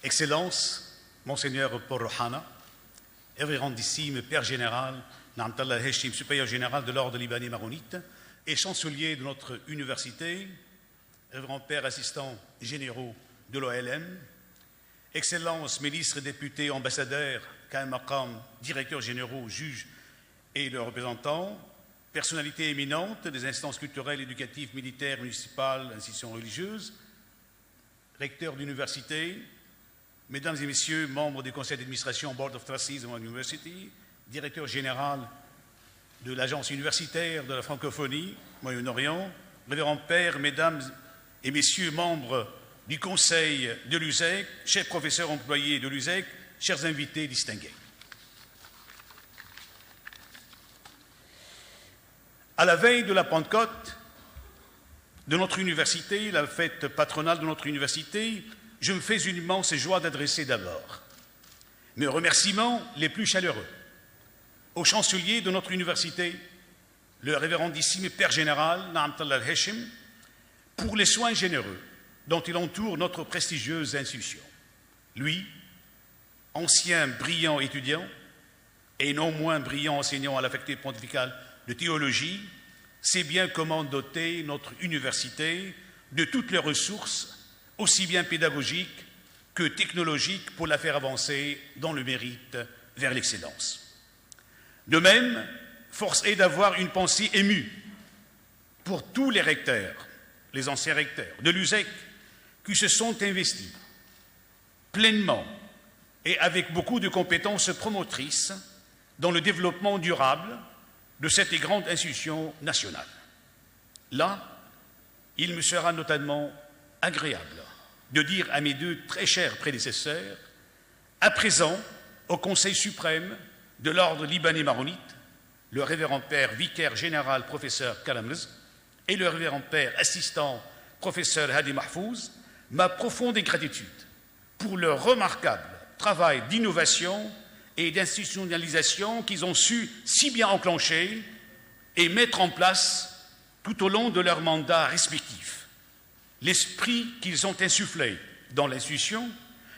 Excellences, Monseigneur Paul Rohana, Révérendissime Père Général, Namtallah Heshim, supérieur général de l'ordre libanais maronite, et chancelier de notre université, Révérend Père assistant généraux de l'OLM, Excellences, ministres, députés, ambassadeurs, Kaim Makam, directeurs généraux, juges et leurs représentants, personnalités éminentes des instances culturelles, éducatives, militaires, municipales, institutions religieuses, recteurs d'université, mesdames et messieurs, membres du conseil d'administration Board of Trustees of University, directeur général de l'agence universitaire de la francophonie, Moyen-Orient, révérend Père, mesdames et messieurs, membres du conseil de l'USEC, chefs professeurs employés de l'USEC, chers invités distingués. À la veille de la Pentecôte de notre université, la fête patronale de notre université, je me fais une immense joie d'adresser d'abord mes remerciements les plus chaleureux au chancelier de notre université, le révérendissime Père Général, Namtallah Heshim, pour les soins généreux dont il entoure notre prestigieuse institution. Lui, ancien brillant étudiant et non moins brillant enseignant à la faculté pontificale de théologie, sait bien comment doter notre université de toutes les ressources, aussi bien pédagogiques que technologiques, pour la faire avancer dans le mérite vers l'excellence. De même, force est d'avoir une pensée émue pour tous les recteurs, les anciens recteurs de l'USEC, qui se sont investis pleinement et avec beaucoup de compétences promotrices dans le développement durable de cette grande institution nationale. Là, il me sera notamment agréable de dire à mes deux très chers prédécesseurs, à présent au Conseil suprême de l'ordre libanais maronite, le révérend Père vicaire général professeur Kalamz et le révérend Père assistant professeur Hadi Mahfouz, ma profonde gratitude pour leur remarquable travail d'innovation et d'institutionnalisation qu'ils ont su si bien enclencher et mettre en place tout au long de leurs mandats respectifs. L'esprit qu'ils ont insufflé dans l'institution,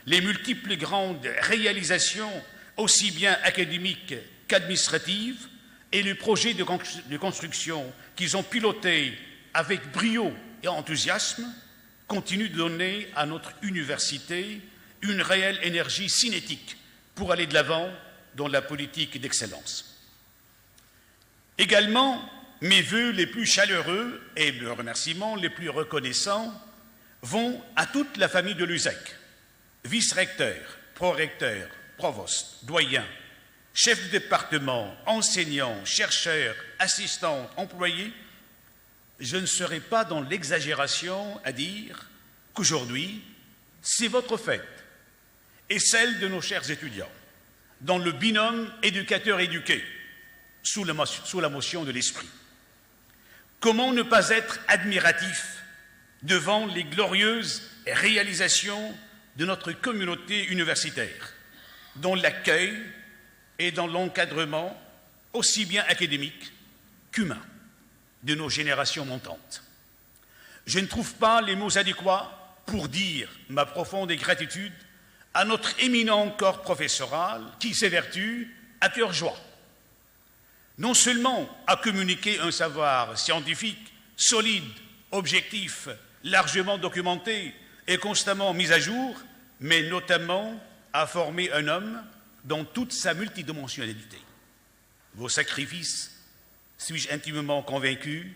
les multiples grandes réalisations aussi bien académiques qu'administratives et les projets de construction qu'ils ont pilotés avec brio et enthousiasme continuent de donner à notre université une réelle énergie cinétique pour aller de l'avant dans la politique d'excellence. Également, mes vœux les plus chaleureux et mes remerciements les plus reconnaissants vont à toute la famille de l'USEC, vice-recteurs, prorecteurs, provost, doyens, chefs de département, enseignants, chercheurs, assistants, employés. Je ne serai pas dans l'exagération à dire qu'aujourd'hui, c'est votre fête et celle de nos chers étudiants, dans le binôme éducateur-éduqué, sous la motion de l'esprit. Comment ne pas être admiratif devant les glorieuses réalisations de notre communauté universitaire, dans l'accueil et dans l'encadrement aussi bien académique qu'humain de nos générations montantes. Je ne trouve pas les mots adéquats pour dire ma profonde gratitude à notre éminent corps professoral qui s'évertue à cœur joie, non seulement à communiquer un savoir scientifique solide, objectif, largement documenté et constamment mis à jour, mais notamment à former un homme dans toute sa multidimensionnalité. Vos sacrifices, suis-je intimement convaincu,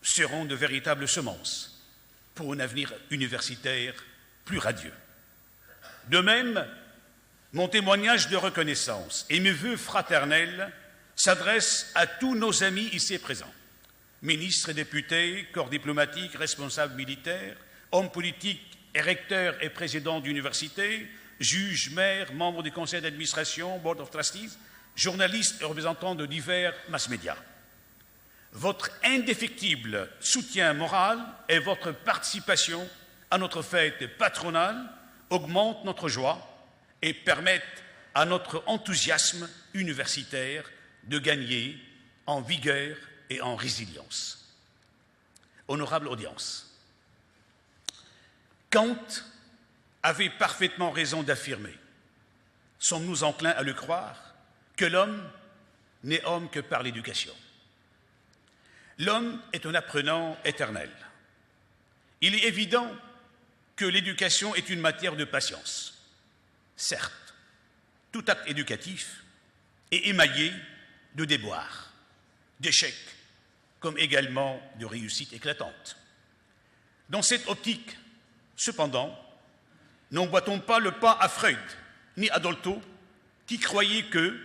seront de véritables semences pour un avenir universitaire plus radieux. De même, mon témoignage de reconnaissance et mes vœux fraternels s'adressent à tous nos amis ici présents, ministres et députés, corps diplomatique, responsables militaires, hommes politiques et recteurs et présidents d'universités, juges, maires, membres du conseil d'administration, Board of Trustees, journalistes et représentants de divers mass-médias. Votre indéfectible soutien moral et votre participation à notre fête patronale augmentent notre joie et permettent à notre enthousiasme universitaire de gagner en vigueur et en résilience. Honorable audience, quant avait parfaitement raison d'affirmer, sommes-nous enclins à le croire, que l'homme n'est homme que par l'éducation. L'homme est un apprenant éternel. Il est évident que l'éducation est une matière de patience. Certes, tout acte éducatif est émaillé de déboires, d'échecs, comme également de réussites éclatantes. Dans cette optique, cependant, n'emboîtons pas le pas à Freud ni à Dolto, qui croyaient que,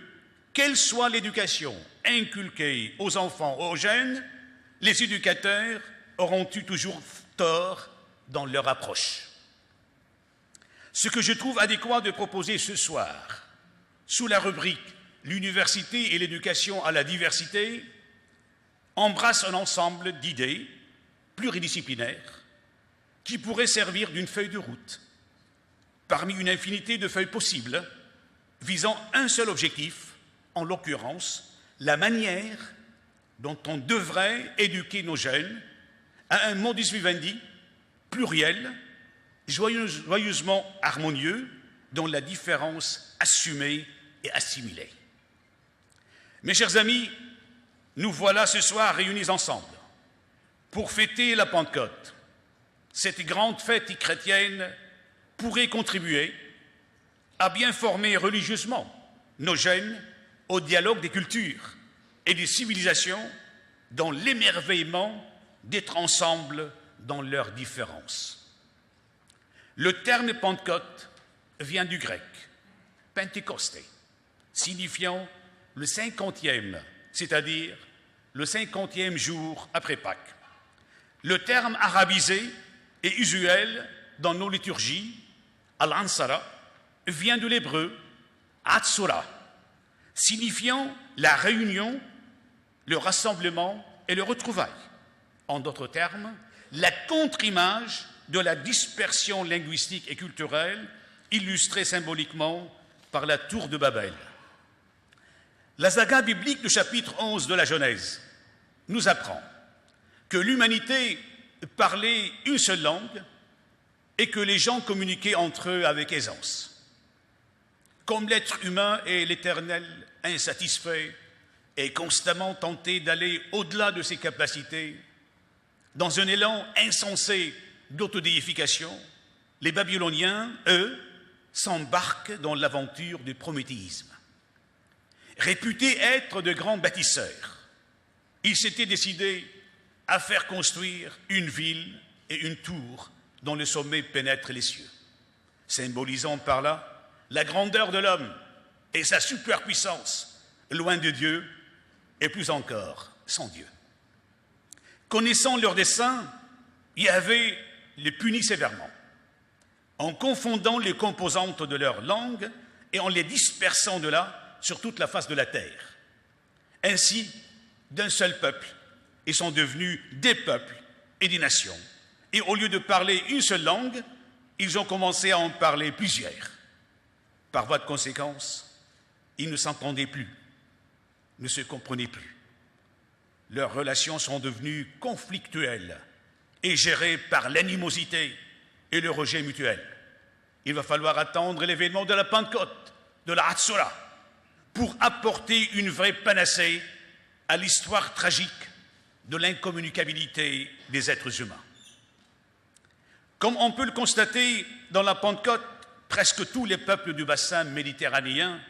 quelle soit l'éducation inculquée aux enfants ou aux jeunes, les éducateurs auront eu toujours tort dans leur approche. Ce que je trouve adéquat de proposer ce soir, sous la rubrique « L'université et l'éducation à la diversité », embrasse un ensemble d'idées pluridisciplinaires qui pourraient servir d'une feuille de route, parmi une infinité de feuilles possibles, visant un seul objectif, en l'occurrence, la manière dont on devrait éduquer nos jeunes à un modus vivendi pluriel, joyeusement harmonieux, dont la différence assumée et assimilée. Mes chers amis, nous voilà ce soir réunis ensemble pour fêter la Pentecôte. Cette grande fête chrétienne pourrait contribuer à bien former religieusement nos jeunes au dialogue des cultures et des civilisations dans l'émerveillement d'être ensemble dans leurs différences. Le terme Pentecôte vient du grec « Pentecoste », signifiant le 50e, c'est-à-dire le 50e jour après Pâques. Le terme arabisé et usuel dans nos liturgies, al-ansara, vient de l'hébreu atsura, signifiant la réunion, le rassemblement et le retrouvail. En d'autres termes, la contre-image de la dispersion linguistique et culturelle illustrée symboliquement par la tour de Babel. La saga biblique du chapitre 11 de la Genèse nous apprend que l'humanité parlait une seule langue et que les gens communiquaient entre eux avec aisance. Comme l'être humain est l'éternel insatisfait et constamment tenté d'aller au-delà de ses capacités, dans un élan insensé d'autodéification, les Babyloniens, eux, s'embarquent dans l'aventure du prométhéisme. Réputés être de grands bâtisseurs, ils s'étaient décidés à faire construire une ville et une tour dont le sommet pénètre les cieux, symbolisant par là la grandeur de l'homme et sa superpuissance, loin de Dieu et plus encore sans Dieu. Connaissant leur dessein, Yahvé les punit sévèrement, en confondant les composantes de leur langue et en les dispersant de là sur toute la face de la terre. Ainsi, d'un seul peuple, ils sont devenus des peuples et des nations. Et au lieu de parler une seule langue, ils ont commencé à en parler plusieurs. Par voie de conséquence, ils ne s'entendaient plus, ne se comprenaient plus. Leurs relations sont devenues conflictuelles et gérées par l'animosité et le rejet mutuel. Il va falloir attendre l'événement de la Pentecôte, de la Hatzora, pour apporter une vraie panacée à l'histoire tragique de l'incommunicabilité des êtres humains. Comme on peut le constater dans la Pentecôte, presque tous les peuples du bassin méditerranéen,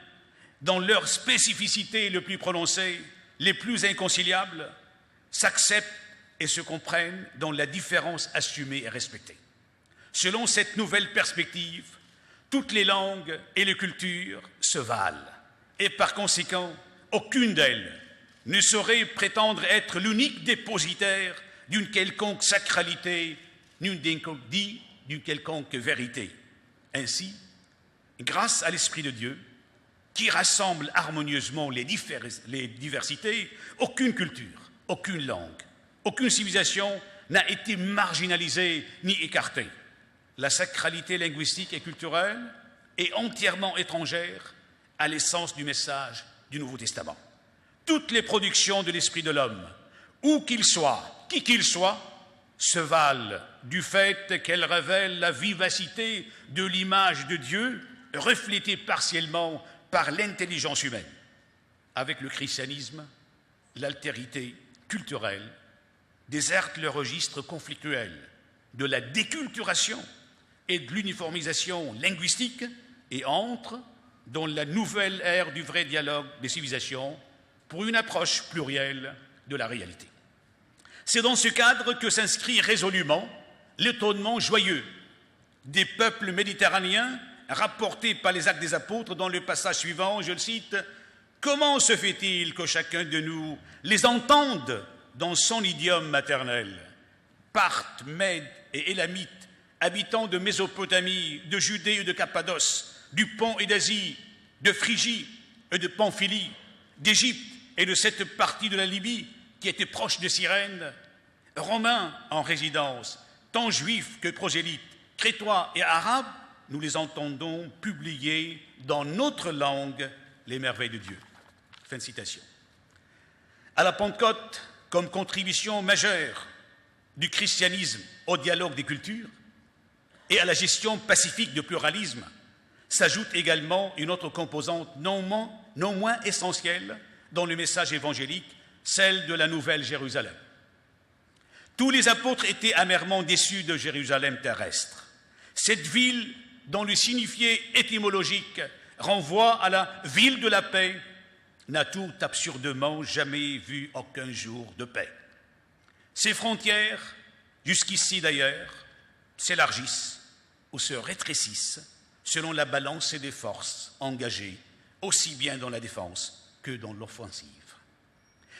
dans leur spécificité le plus prononcée, les plus inconciliables, s'acceptent et se comprennent dans la différence assumée et respectée. Selon cette nouvelle perspective, toutes les langues et les cultures se valent et par conséquent, aucune d'elles ne saurait prétendre être l'unique dépositaire d'une quelconque sacralité ni d'une quelconque vérité. Ainsi, grâce à l'Esprit de Dieu, qui rassemble harmonieusement les diversités, aucune culture, aucune langue, aucune civilisation n'a été marginalisée ni écartée. La sacralité linguistique et culturelle est entièrement étrangère à l'essence du message du Nouveau Testament. Toutes les productions de l'esprit de l'homme, où qu'il soit, qui qu'il soit, se valent du fait qu'elle révèle la vivacité de l'image de Dieu, reflétée partiellement par l'intelligence humaine. Avec le christianisme, l'altérité culturelle déserte le registre conflictuel de la déculturation et de l'uniformisation linguistique et entre dans la nouvelle ère du vrai dialogue des civilisations pour une approche plurielle de la réalité. C'est dans ce cadre que s'inscrit résolument l'étonnement joyeux des peuples méditerranéens rapporté par les Actes des Apôtres dans le passage suivant, je le cite, « Comment se fait-il que chacun de nous les entende dans son idiome maternel ? Parthes, Mèdes et Élamites, habitants de Mésopotamie, de Judée et de Cappadoce, du Pont et d'Asie, de Phrygie et de Pamphylie, d'Égypte et de cette partie de la Libye qui était proche de Cyrène, Romains en résidence, tant juifs que prosélytes, crétois et arabes, nous les entendons publier dans notre langue les merveilles de Dieu. » Fin de citation. À la Pentecôte, comme contribution majeure du christianisme au dialogue des cultures et à la gestion pacifique du pluralisme, s'ajoute également une autre composante non moins essentielle dans le message évangélique, celle de la Nouvelle Jérusalem. Tous les apôtres étaient amèrement déçus de Jérusalem terrestre. Cette ville, dont le signifié étymologique renvoie à la ville de la paix, n'a tout absurdement jamais vu aucun jour de paix. Ses frontières, jusqu'ici d'ailleurs, s'élargissent ou se rétrécissent selon la balance des forces engagées, aussi bien dans la défense que dans l'offensive.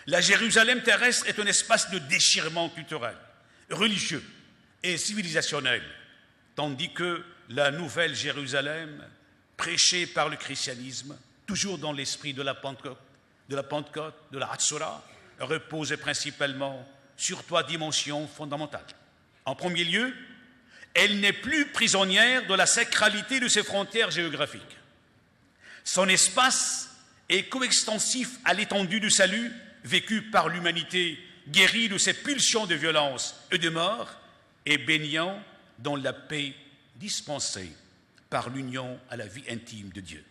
La Jérusalem terrestre est un espace de déchirement culturel, religieux et civilisationnel, tandis que la nouvelle Jérusalem, prêchée par le christianisme, toujours dans l'esprit de la Pentecôte, de la Hatzorah, repose principalement sur trois dimensions fondamentales. En premier lieu, elle n'est plus prisonnière de la sacralité de ses frontières géographiques. Son espace est coextensif à l'étendue du salut vécu par l'humanité, guérie de ses pulsions de violence et de mort, et baignant dans la paix dispensée par l'union à la vie intime de Dieu.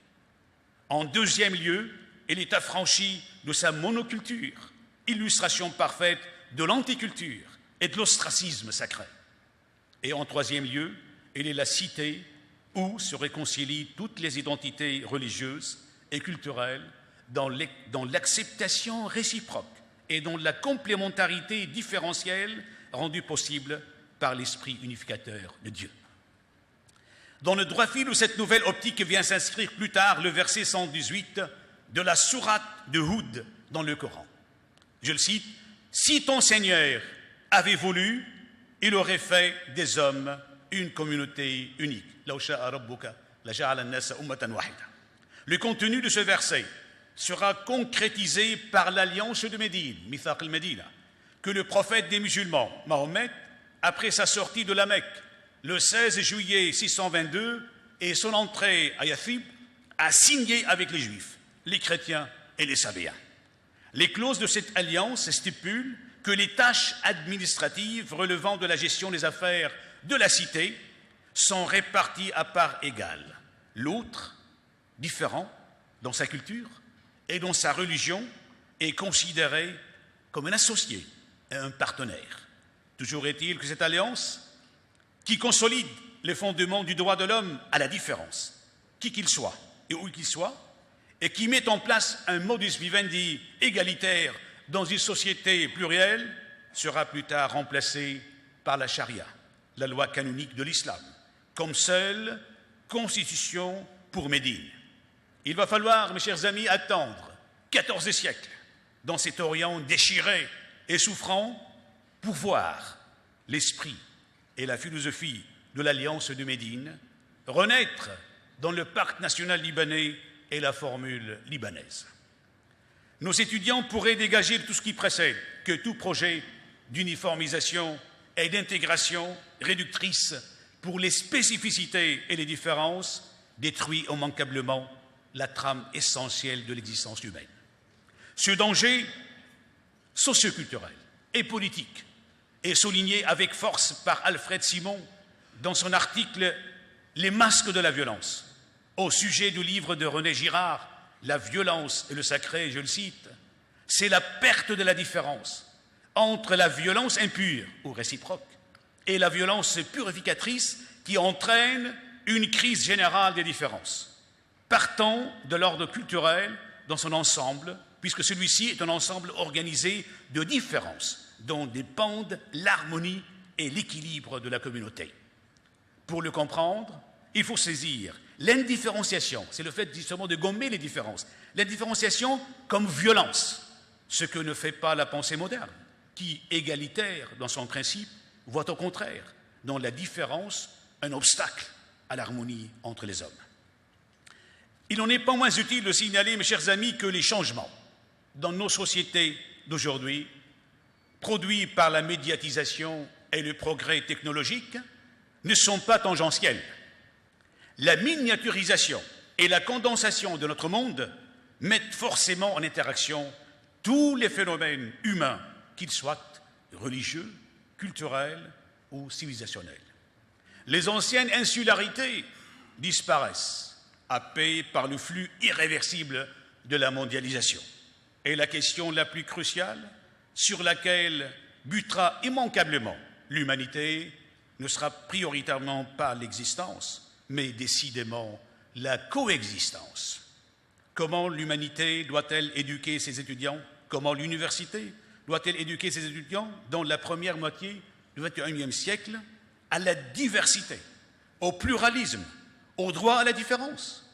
En deuxième lieu, elle est affranchie de sa monoculture, illustration parfaite de l'anticulture et de l'ostracisme sacré. Et en troisième lieu, elle est la cité où se réconcilient toutes les identités religieuses et culturelles dans l'acceptation réciproque et dans la complémentarité différentielle rendue possible par l'esprit unificateur de Dieu. Dans le droit fil de cette nouvelle optique vient s'inscrire plus tard le verset 118 de la sourate de Hud dans le Coran. Je le cite, « Si ton Seigneur avait voulu, il aurait fait des hommes une communauté unique. » Le contenu de ce verset sera concrétisé par l'alliance de Médine, Mithaq al-Médina, que le prophète des musulmans, Mahomet, après sa sortie de la Mecque, le 16 juillet 622, et son entrée à Yathrib, a signé avec les Juifs, les chrétiens et les Sabéens. Les clauses de cette alliance stipulent que les tâches administratives relevant de la gestion des affaires de la cité sont réparties à part égale. L'autre, différent dans sa culture et dans sa religion, est considéré comme un associé et un partenaire. Toujours est-il que cette alliance, qui consolide les fondements du droit de l'homme à la différence, qui qu'il soit et où qu'il soit, et qui met en place un modus vivendi égalitaire dans une société plurielle, sera plus tard remplacé par la charia, la loi canonique de l'islam, comme seule constitution pour Médine. Il va falloir, mes chers amis, attendre 14 siècles dans cet Orient déchiré et souffrant pour voir l'esprit et la philosophie de l'Alliance de Médine renaître dans le parc national libanais et la formule libanaise. Nos étudiants pourraient dégager de tout ce qui précède que tout projet d'uniformisation et d'intégration réductrice pour les spécificités et les différences détruit immanquablement la trame essentielle de l'existence humaine. Ce danger socioculturel et politique est souligné avec force par Alfred Simon dans son article « Les masques de la violence » au sujet du livre de René Girard « La violence et le sacré », je le cite, « c'est la perte de la différence entre la violence impure ou réciproque et la violence purificatrice qui entraîne une crise générale des différences, partant de l'ordre culturel dans son ensemble, puisque celui-ci est un ensemble organisé de différences dont dépendent l'harmonie et l'équilibre de la communauté. Pour le comprendre, il faut saisir l'indifférenciation, c'est le fait justement de gommer les différences, l'indifférenciation comme violence, ce que ne fait pas la pensée moderne, qui, égalitaire dans son principe, voit au contraire dans la différence un obstacle à l'harmonie entre les hommes. Il n'en est pas moins utile de signaler, mes chers amis, que les changements dans nos sociétés d'aujourd'hui, produits par la médiatisation et le progrès technologique, ne sont pas tangentiels. La miniaturisation et la condensation de notre monde mettent forcément en interaction tous les phénomènes humains, qu'ils soient religieux, culturels ou civilisationnels. Les anciennes insularités disparaissent, happées par le flux irréversible de la mondialisation. Et la question la plus cruciale, sur laquelle butera immanquablement l'humanité, ne sera prioritairement pas l'existence, mais décidément la coexistence. Comment l'humanité doit-elle éduquer ses étudiants? Comment l'université doit-elle éduquer ses étudiants dans la première moitié du XXIe siècle à la diversité, au pluralisme, au droit à la différence?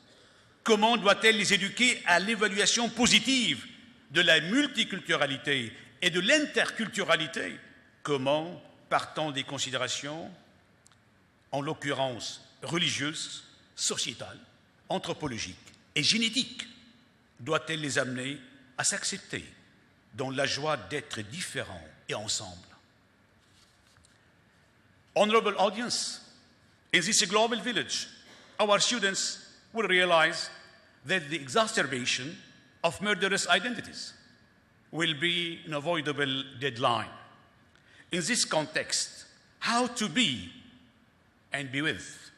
Comment doit-elle les éduquer à l'évaluation positive de la multiculturalité et de l'interculturalité? Comment, partant des considérations, en l'occurrence religieuses, sociétales, anthropologiques et génétiques, doit-elle les amener à s'accepter dans la joie d'être différents et ensemble? Honorable audience, in this global village, our students will realize that the exacerbation of murderous identities will be an avoidable deadline. In this context, how to be and be with?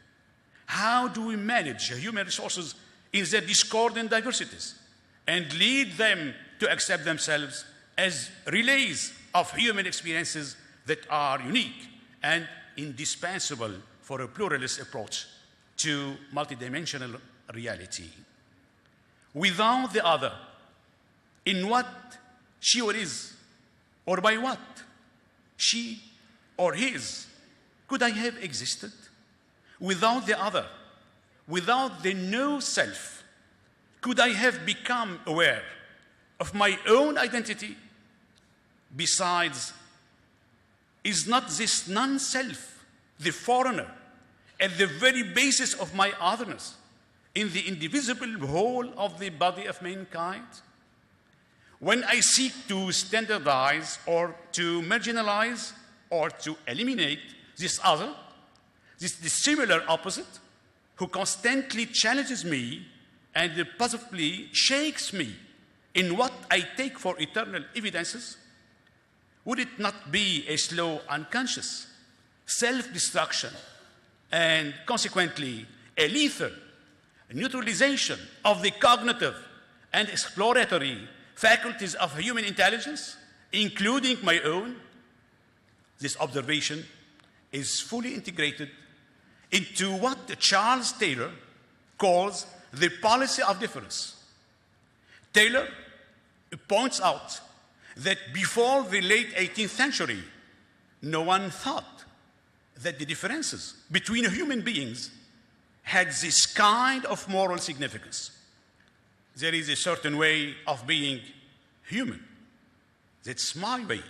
How do we manage human resources in their discordant diversities and lead them to accept themselves as relays of human experiences that are unique and indispensable for a pluralist approach to multidimensional reality? Without the other, in what she or is, or by what she or his could I have existed? Without the other, without the no self, could I have become aware of my own identity? Besides, is not this non-self the foreigner at the very basis of my otherness in the indivisible whole of the body of mankind? When I seek to standardize or to marginalize or to eliminate this other, this dissimilar opposite, who constantly challenges me and positively shakes me in what I take for eternal evidences, would it not be a slow, unconscious self-destruction and consequently a lethal neutralization of the cognitive and exploratory faculties of human intelligence, including my own? This observation is fully integrated into what Charles Taylor calls the policy of difference. Taylor points out that before the late 18th century, no one thought that the differences between human beings had this kind of moral significance. There is a certain way of being human. That's my way.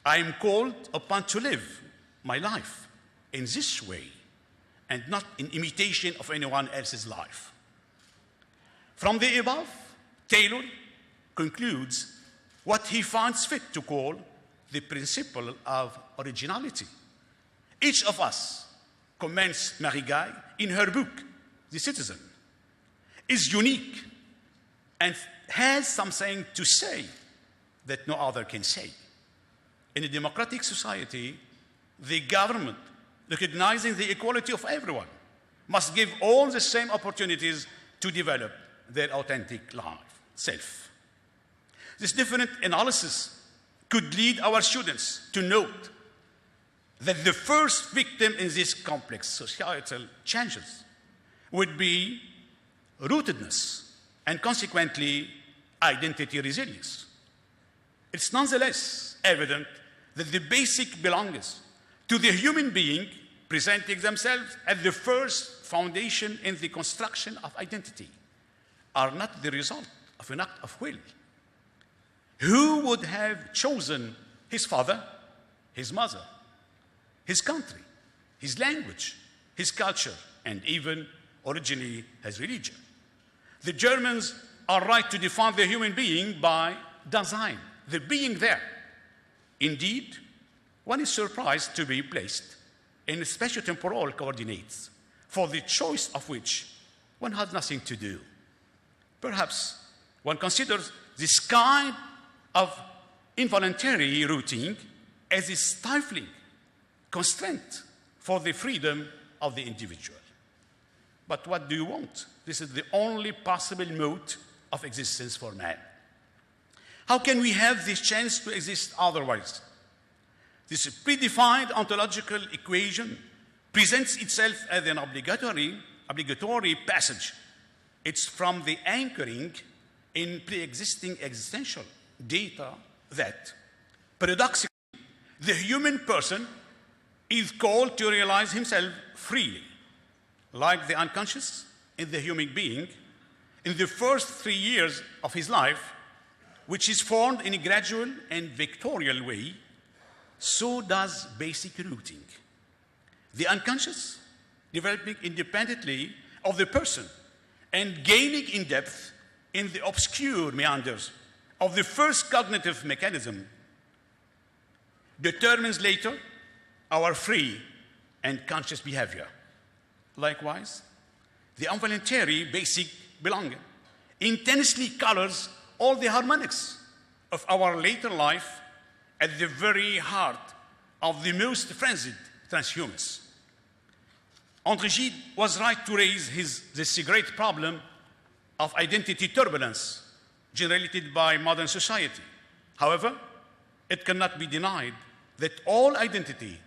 I am called upon to live my life in this way and not in imitation of anyone else's life. From the above, Taylor concludes what he finds fit to call the principle of originality. Each of us, comments Marie Guy in her book, The Citizen, is unique and has something to say that no other can say. In a democratic society, the government, recognizing the equality of everyone, must give all the same opportunities to develop their authentic life, self. This different analysis could lead our students to note that the first victim in these complex societal changes would be rootedness and consequently identity resilience. It's nonetheless evident that the basic belongings to the human being presenting themselves as the first foundation in the construction of identity are not the result of an act of will. Who would have chosen his father, his mother, his country, his language, his culture, and even originally his religion? The Germans are right to define the human being by design, the being there. Indeed, one is surprised to be placed in spatiotemporal coordinates, for the choice of which one has nothing to do. Perhaps one considers this kind of involuntary routing as a stifling constraint for the freedom of the individual. But what do you want? This is the only possible mode of existence for man. How can we have this chance to exist otherwise? This predefined ontological equation presents itself as an obligatory passage. It's from the anchoring in pre-existing existential data that, paradoxically, the human person is called to realize himself freely. Like the unconscious in the human being, in the first 3 years of his life, which is formed in a gradual and vectorial way, so does basic rooting. The unconscious developing independently of the person and gaining in depth in the obscure meanders of the first cognitive mechanism determines later our free and conscious behavior. Likewise, the involuntary basic belonging intensely colors all the harmonics of our later life at the very heart of the most frenzied transhumance. André Gide was right to raise this great problem of identity turbulence generated by modern society. However, it cannot be denied that all identity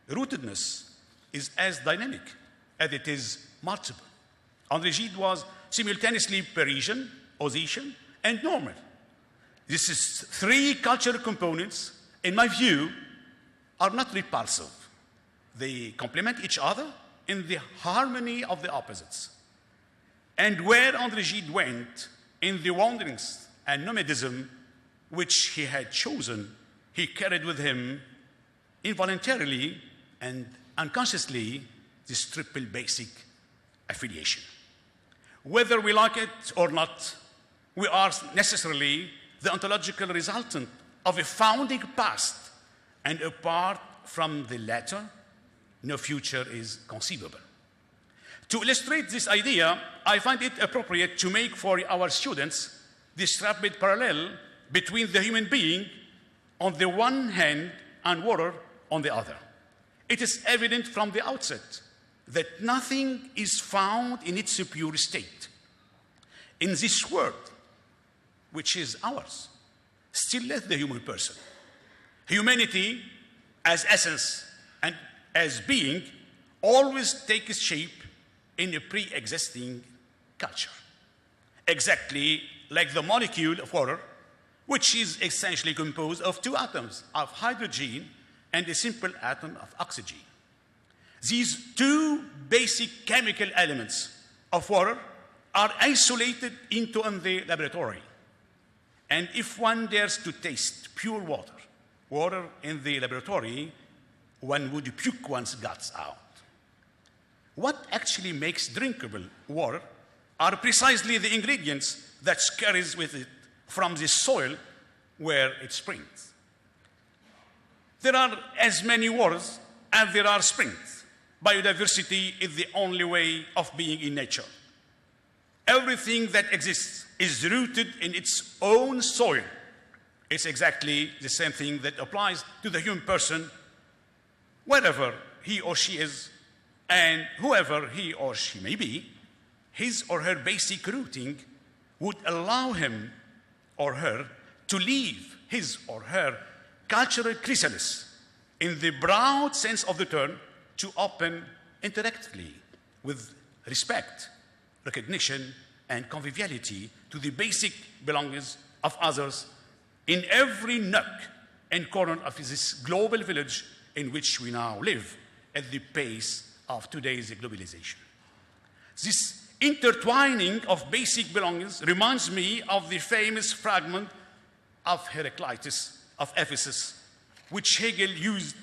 rootedness is as dynamic as it is multiple. André Gide was simultaneously Parisian, Austrasian, and normal. This is three cultural components, in my view, are not repulsive. They complement each other in the harmony of the opposites. And where André Gide went in the wanderings and nomadism which he had chosen, he carried with him involuntarily and unconsciously this triple basic affiliation. Whether we like it or not, we are necessarily the ontological resultant of a founding past, and apart from the latter, no future is conceivable. To illustrate this idea, I find it appropriate to make for our students this rapid parallel between the human being on the one hand and water on the other. It is evident from the outset that nothing is found in its pure state. In this world, which is ours, still less the human person. Humanity, as essence and as being, always takes shape in a pre-existing culture. Exactly like the molecule of water, which is essentially composed of two atoms of hydrogen and a simple atom of oxygen. These two basic chemical elements of water are isolated into the laboratory. And if one dares to taste pure water in the laboratory, one would puke one's guts out. What actually makes drinkable water are precisely the ingredients that carries with it from the soil where it springs. There are as many waters as there are springs. Biodiversity is the only way of being in nature. Everything that exists is rooted in its own soil. It's exactly the same thing that applies to the human person, wherever he or she is, and whoever he or she may be. His or her basic rooting would allow him or her to leave his or her cultural chrysalis, in the broad sense of the term, to open interactively with respect, recognition, and conviviality to the basic belongings of others in every nook and corner of this global village in which we now live at the pace of today's globalization. This intertwining of basic belongings reminds me of the famous fragment of Heraclitus of Ephesus, which Hegel used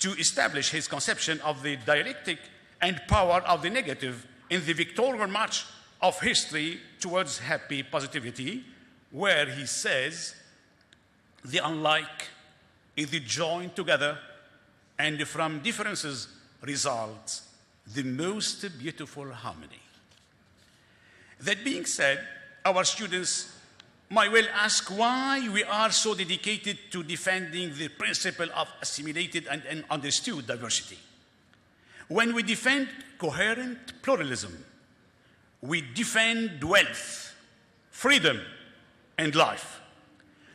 to establish his conception of the dialectic and power of the negative in the Victorian march of history towards happy positivity, where he says, the unlike is the joined together, and from differences results the most beautiful harmony. That being said, our students might well ask why we are so dedicated to defending the principle of assimilated and understood diversity. When we defend coherent pluralism, we defend wealth, freedom, and life.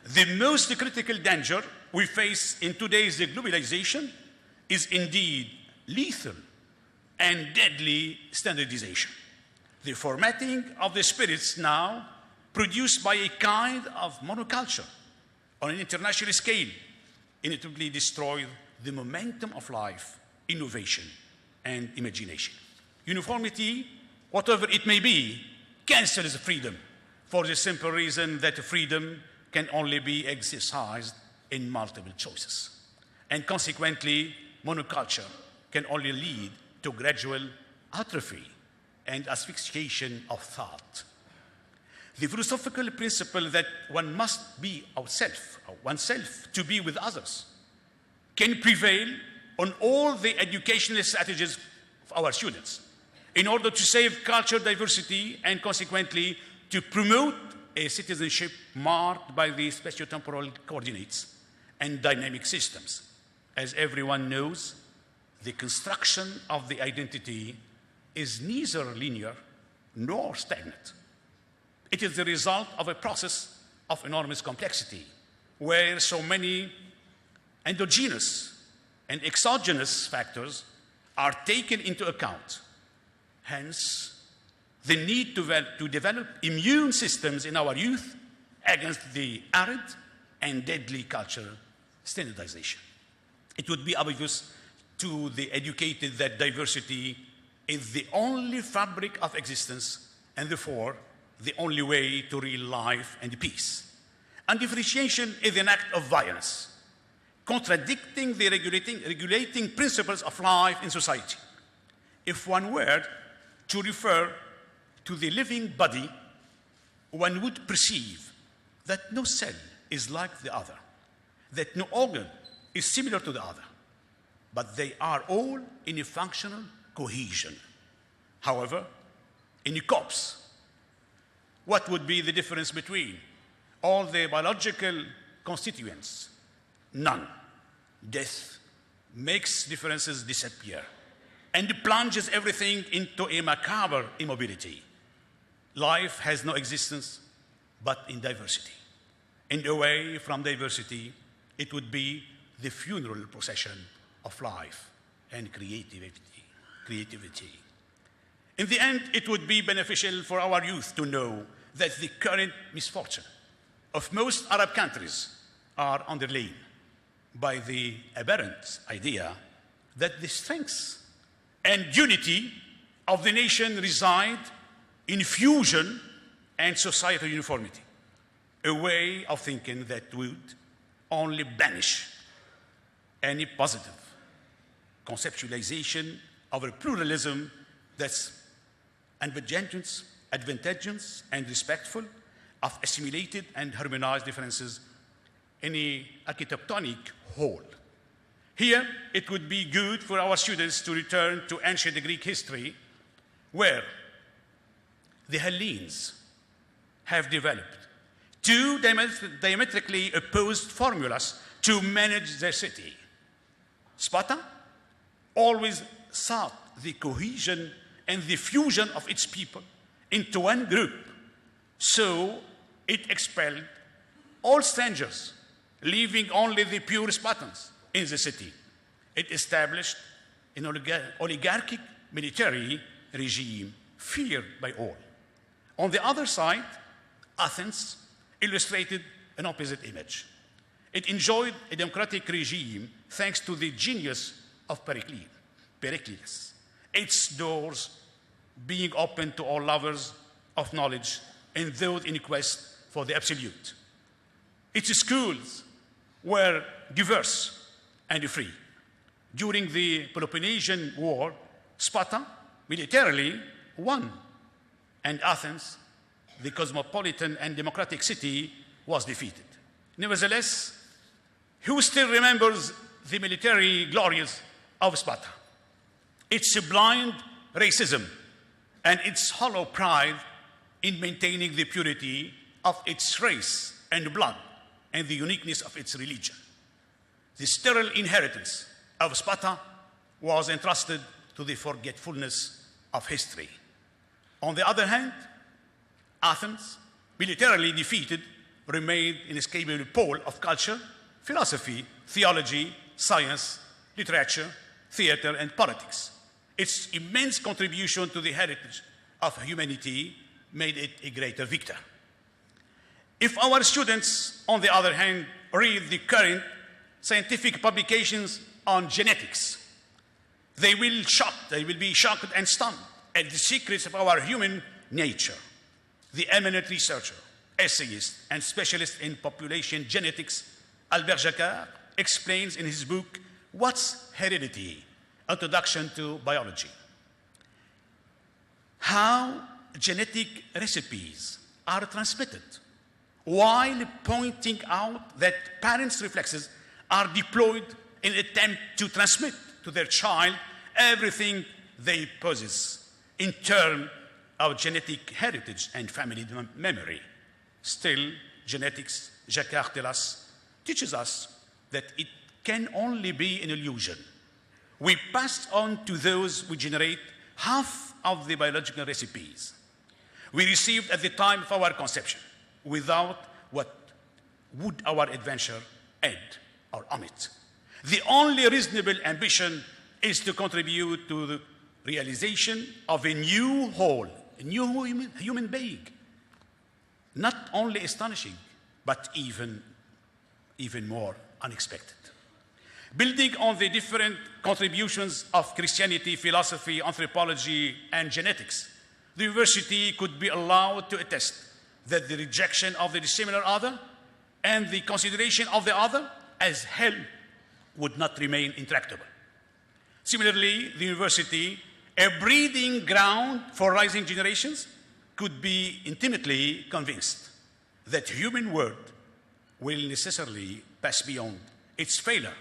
The most critical danger we face in today's globalization is indeed lethal and deadly standardization. The formatting of the spirits now produced by a kind of monoculture on an international scale inevitably destroy the momentum of life, innovation, and imagination. Uniformity, whatever it may be, cancels freedom for the simple reason that freedom can only be exercised in multiple choices. And consequently, monoculture can only lead to gradual atrophy and asphyxiation of thought. The philosophical principle that one must be oneself to be with others can prevail on all the educational strategies of our students in order to save cultural diversity and consequently to promote a citizenship marked by the spatiotemporal coordinates and dynamic systems. As everyone knows, the construction of the identity is neither linear nor stagnant. It is the result of a process of enormous complexity, where so many endogenous and exogenous factors are taken into account. Hence, the need to develop immune systems in our youth against the arid and deadly cultural standardization. It would be obvious to the educated that diversity is the only fabric of existence and therefore the only way to real life and peace. And differentiation is an act of violence, contradicting the regulating principles of life in society. If one were to refer to the living body, one would perceive that no cell is like the other, that no organ is similar to the other, but they are all in a functional cohesion. However, in a corpse, what would be the difference between all the biological constituents? None. Death makes differences disappear and plunges everything into a macabre immobility. Life has no existence but in diversity. And away from diversity, it would be the funeral procession of life and creativity. In the end, it would be beneficial for our youth to know that the current misfortune of most Arab countries are underlain by the aberrant idea that the strength and unity of the nation reside in fusion and societal uniformity, a way of thinking that would only banish any positive conceptualization of a pluralism that's advantageous and respectful of assimilated and harmonized differences in an architectonic whole. Here, it would be good for our students to return to ancient Greek history, where the Hellenes have developed two diametrically opposed formulas to manage their city. Sparta always sought the cohesion and the fusion of its people into one group, so it expelled all strangers, leaving only the pure Spartans in the city. It established an oligarchic military regime feared by all. On the other side, Athens illustrated an opposite image. It enjoyed a democratic regime thanks to the genius of Pericles, its doors being open to all lovers of knowledge and those in quest for the absolute. Its schools were diverse and free. During the Peloponnesian War, Sparta militarily won, and Athens, the cosmopolitan and democratic city, was defeated. Nevertheless, who still remembers the military glories of Sparta? Its blind racism and its hollow pride in maintaining the purity of its race and blood and the uniqueness of its religion. The sterile inheritance of Sparta was entrusted to the forgetfulness of history. On the other hand, Athens, militarily defeated, remained an inescapable pole of culture, philosophy, theology, science, literature, theater, and politics. Its immense contribution to the heritage of humanity made it a greater victor. If our students, on the other hand, read the current scientific publications on genetics, they will be shocked and stunned at the secrets of our human nature. The eminent researcher, essayist, and specialist in population genetics, Albert Jacquard, explains in his book, What's Heredity? Introduction to Biology, how genetic recipes are transmitted, while pointing out that parents' reflexes are deployed in an attempt to transmit to their child everything they possess in terms of genetic heritage and family memory. Still, genetics, Jacquard teaches us that it can only be an illusion. We pass on to those we generate half of the biological recipes we received at the time of our conception. Without what would our adventure add or omit? The only reasonable ambition is to contribute to the realization of a new whole, a new human being. Not only astonishing, but even more unexpected. Building on the different contributions of Christianity, philosophy, anthropology, and genetics, the university could be allowed to attest that the rejection of the dissimilar other and the consideration of the other as hell would not remain intractable. Similarly, the university, a breeding ground for rising generations, could be intimately convinced that the human world will necessarily pass beyond its failure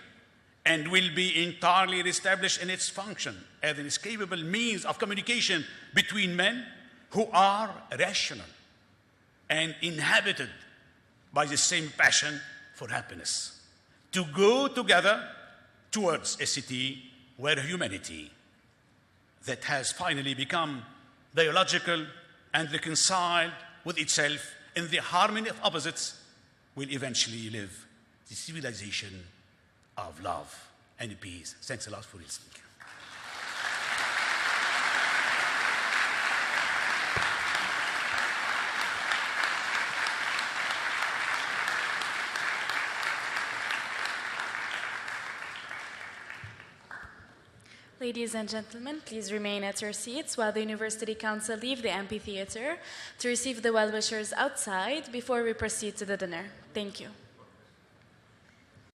and will be entirely reestablished in its function as an inescapable means of communication between men who are rational and inhabited by the same passion for happiness, to go together towards a city where humanity that has finally become dialogical and reconciled with itself in the harmony of opposites will eventually live the civilization of love and peace. Thanks a lot for listening. Ladies and gentlemen, please remain at your seats while the University Council leave the amphitheater to receive the well-wishers outside before we proceed to the dinner. Thank you.